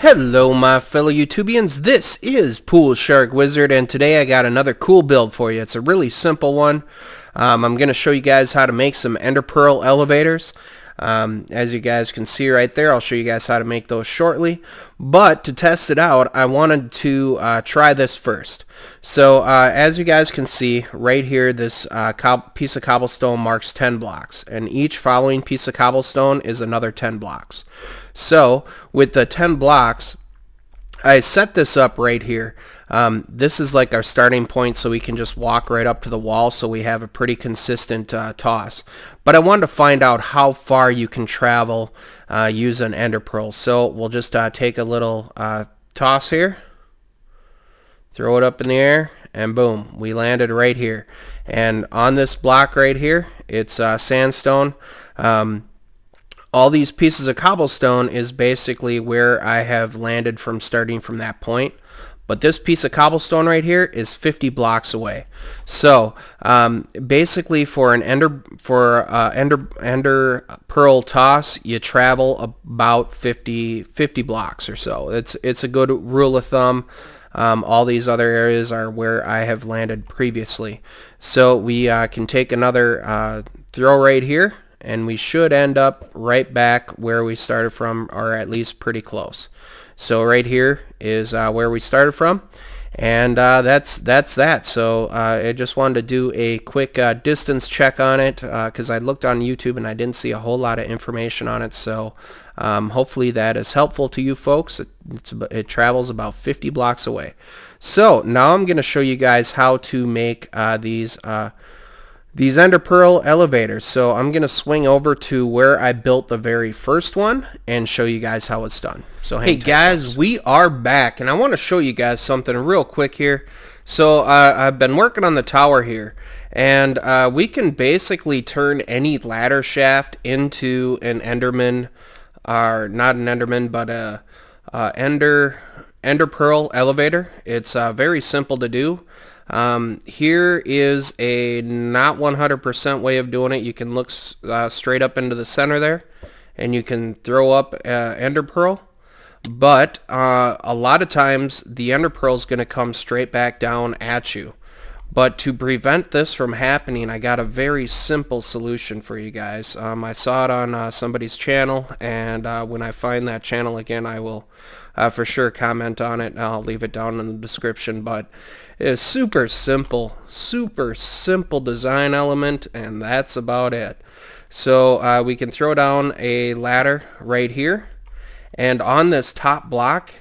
Hello my fellow YouTubians, this is PoolSharkWizard, and today I got another cool build for you. It's a really simple one. I'm going to show you guys how to make some ender pearl elevators. As you guys can see right there, I'll show you guys how to make those shortly. But to test it out, I wanted to try this first. So as you guys can see right here, this piece of cobblestone marks 10 blocks, and each following piece of cobblestone is another 10 blocks. So with the 10 blocks, I set this up right here. This is like our starting point, so we can just walk right up to the wall, so we have a pretty consistent toss. But I wanted to find out how far you can travel using ender pearls. So we'll just take a little toss here, throw it up in the air, and boom, we landed right here. And on this block right here, it's sandstone. All these pieces of cobblestone is basically where I have landed from, starting from that point. But this piece of cobblestone right here is 50 blocks away. So basically, for an ender pearl toss, you travel about 50 blocks or so. It's a good rule of thumb. All these other areas are where I have landed previously. So we can take another throw right here, and we should end up right back where we started from, or at least pretty close. So right here is where we started from, and that's that. So I just wanted to do a quick distance check on it, because I looked on YouTube and I didn't see a whole lot of information on it. So hopefully that is helpful to you folks. It travels about 50 blocks away. So now I'm going to show you guys how to make these ender pearl elevators. So I'm going to swing over to where I built the very first one and show you guys how it's done. So hey guys, we are back, and I want to show you guys something real quick here. So I've been working on the tower here, and we can basically turn any ladder shaft into an enderman, or not an enderman, but a ender pearl elevator. It's very simple to do. Here is a not 100% way of doing it. You can look straight up into the center there, and you can throw up ender pearl. But a lot of times the ender pearl is going to come straight back down at you. But to prevent this from happening, I got a very simple solution for you guys. I saw it on somebody's channel, and when I find that channel again, I will for sure comment on it. I'll leave it down in the description. But it's super simple design element, and that's about it. So we can throw down a ladder right here, and on this top block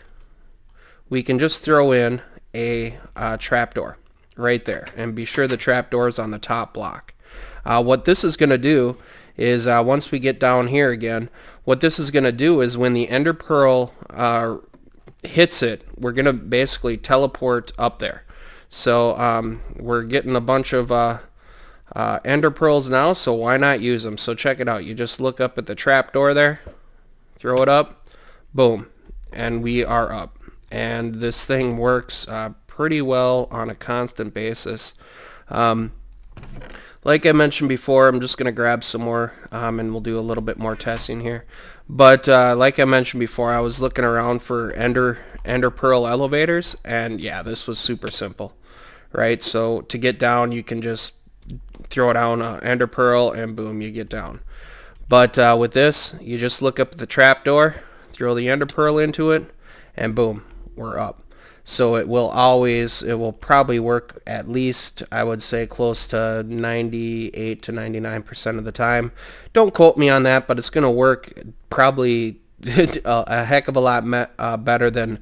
we can just throw in a trapdoor right there, and be sure the trapdoor is on the top block. What this is going to do is once we get down here again, what this is going to do is when the ender pearl hits it, we're going to basically teleport up there. So we're getting a bunch of ender pearls now, so why not use them? So check it out. You just look up at the trapdoor there, throw it up, boom, and we are up. And this thing works pretty well on a constant basis. Like I mentioned before, I'm just going to grab some more, and we'll do a little bit more testing here. But like I mentioned before, I was looking around for ender pearl elevators, and yeah, this was super simple, right? So to get down, you can just throw down ender pearl, and boom, you get down. But with this, you just look up at the trapdoor, throw the ender pearl into it, and boom, we're up. So it will probably work at least, I would say, close to 98 to 99% of the time. Don't quote me on that, but it's going to work probably a heck of a lot better than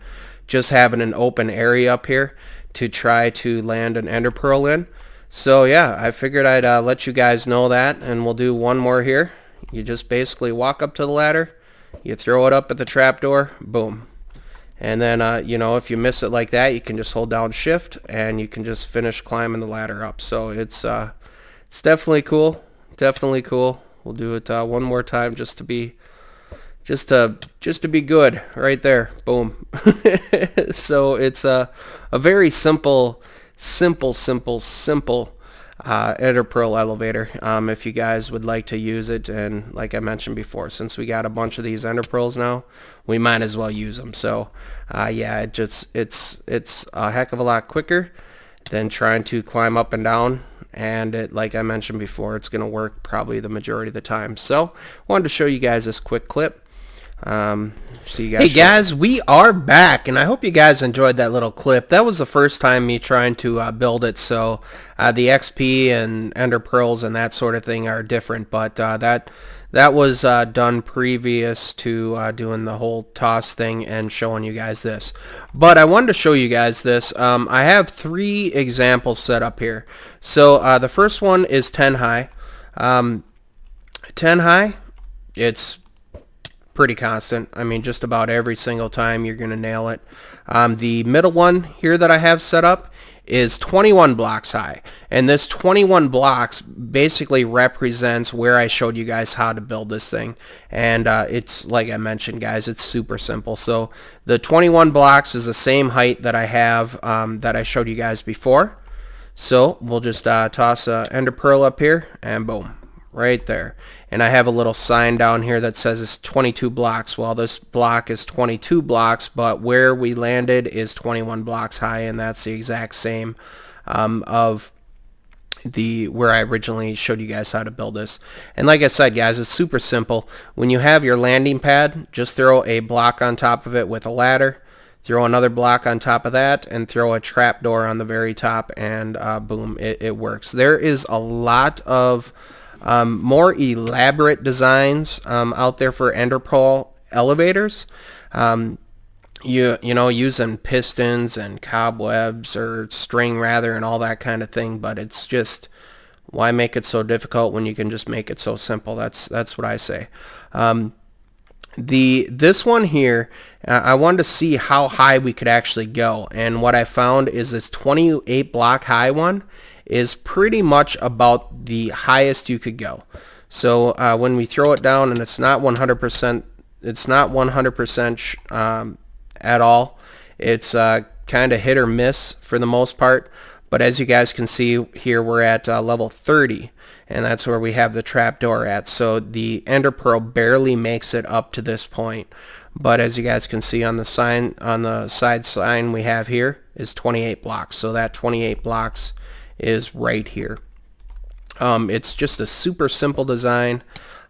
just having an open area up here to try to land an ender pearl in. So yeah, I figured I'd let you guys know that, and we'll do one more here. You just basically walk up to the ladder, you throw it up at the trapdoor, boom. And then, you know, if you miss it like that, you can just hold down shift, and you can just finish climbing the ladder up. So it's definitely cool. Definitely cool. We'll do it one more time just to be good right there. Boom. So it's a very simple ender pearl elevator if you guys would like to use it. And like I mentioned before, since we got a bunch of these ender pearls now, we might as well use them. So yeah, it's a heck of a lot quicker than trying to climb up and down, and like I mentioned before, it's going to work probably the majority of the time. So wanted to show you guys this quick clip. See you guys. Hey guys, we are back, and I hope you guys enjoyed that little clip. That was the first time me trying to build it, so the XP and ender pearls and that sort of thing are different, but that was done previous to doing the whole toss thing and showing you guys this. But I wanted to show you guys this. I have 3 examples set up here. So the first one is 10 high. 10 high, it's pretty constant. I mean, just about every single time you're going to nail it. The middle one here that I have set up is 21 blocks high, and this 21 blocks basically represents where I showed you guys how to build this thing. And it's like I mentioned, guys, it's super simple. So the 21 blocks is the same height that I have that I showed you guys before. So we'll just toss a ender pearl up here, and boom, right there. And I have a little sign down here that says it's 22 blocks. Well, this block is 22 blocks, but where we landed is 21 blocks high, and that's the exact same of where I originally showed you guys how to build this. And like I said, guys, it's super simple. When you have your landing pad, just throw a block on top of it with a ladder, throw another block on top of that, and throw a trapdoor on the very top, and boom, it works. There is a lot of more elaborate designs out there for ender pearl elevators. You know, using pistons and cobwebs, or string rather, and all that kind of thing. But it's just, why make it so difficult when you can just make it so simple? That's what I say. This one here, I wanted to see how high we could actually go, and what I found is this 28 block high one is pretty much about the highest you could go. So when we throw it down, and it's not 100%, it's not 100% at all. It's kind of hit or miss for the most part. But as you guys can see here, we're at level 30, and that's where we have the trapdoor at. So the ender pearl barely makes it up to this point. But as you guys can see on the sign, on the side sign we have here is 28 blocks. So that 28 blocks is right here. It's just a super simple design.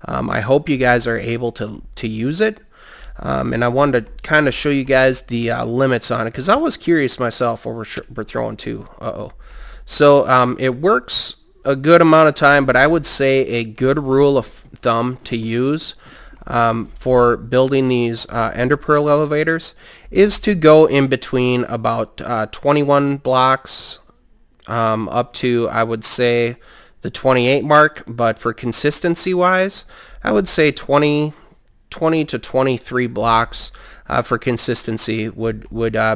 I hope you guys are able to use it. And I wanted to kind of show you guys the limits on it, because I was curious myself what we're throwing to. So it works a good amount of time, but I would say a good rule of thumb to use for building these ender pearl elevators is to go in between about 21 blocks up to, I would say, the 28 mark. But for consistency wise, I would say 20 to 23 blocks for consistency would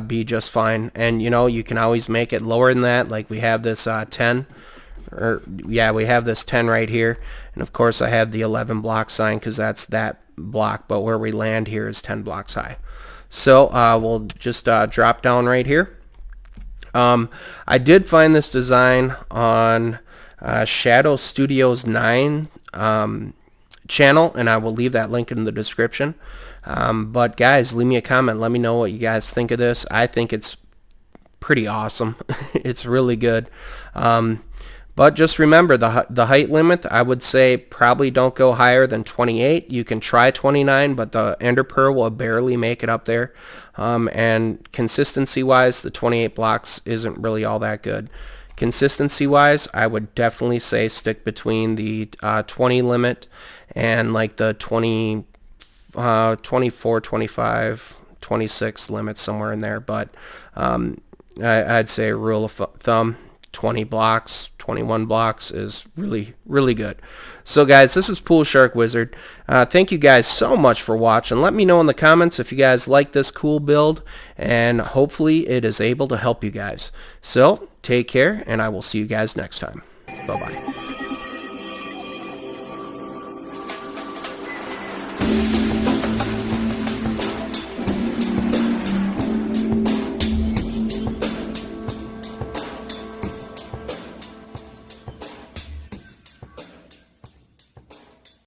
be just fine. And you know, you can always make it lower than that, like we have this 10, or yeah, we have this 10 right here, and of course I have the 11 block sign because that's that block, but where we land here is 10 blocks high. So we'll just drop down right here. I did find this design on Shadow Studios 9 channel, and I will leave that link in the description. But guys, leave me a comment. Let me know what you guys think of this. I think it's pretty awesome. It's really good. But just remember the height limit. I would say probably don't go higher than 28. You can try 29, but the ender pearl will barely make it up there. And consistency wise, the 28 blocks isn't really all that good. Consistency wise, I would definitely say stick between the 20 limit and like the 24, 25, 26 limit, somewhere in there. But I'd say a rule of thumb, 20 blocks, 21 blocks is really, really good. So guys, this is PoolSharkWizard. Thank you guys so much for watching. Let me know in the comments if you guys like this cool build, and hopefully it is able to help you guys. So take care, and I will see you guys next time. Bye-bye.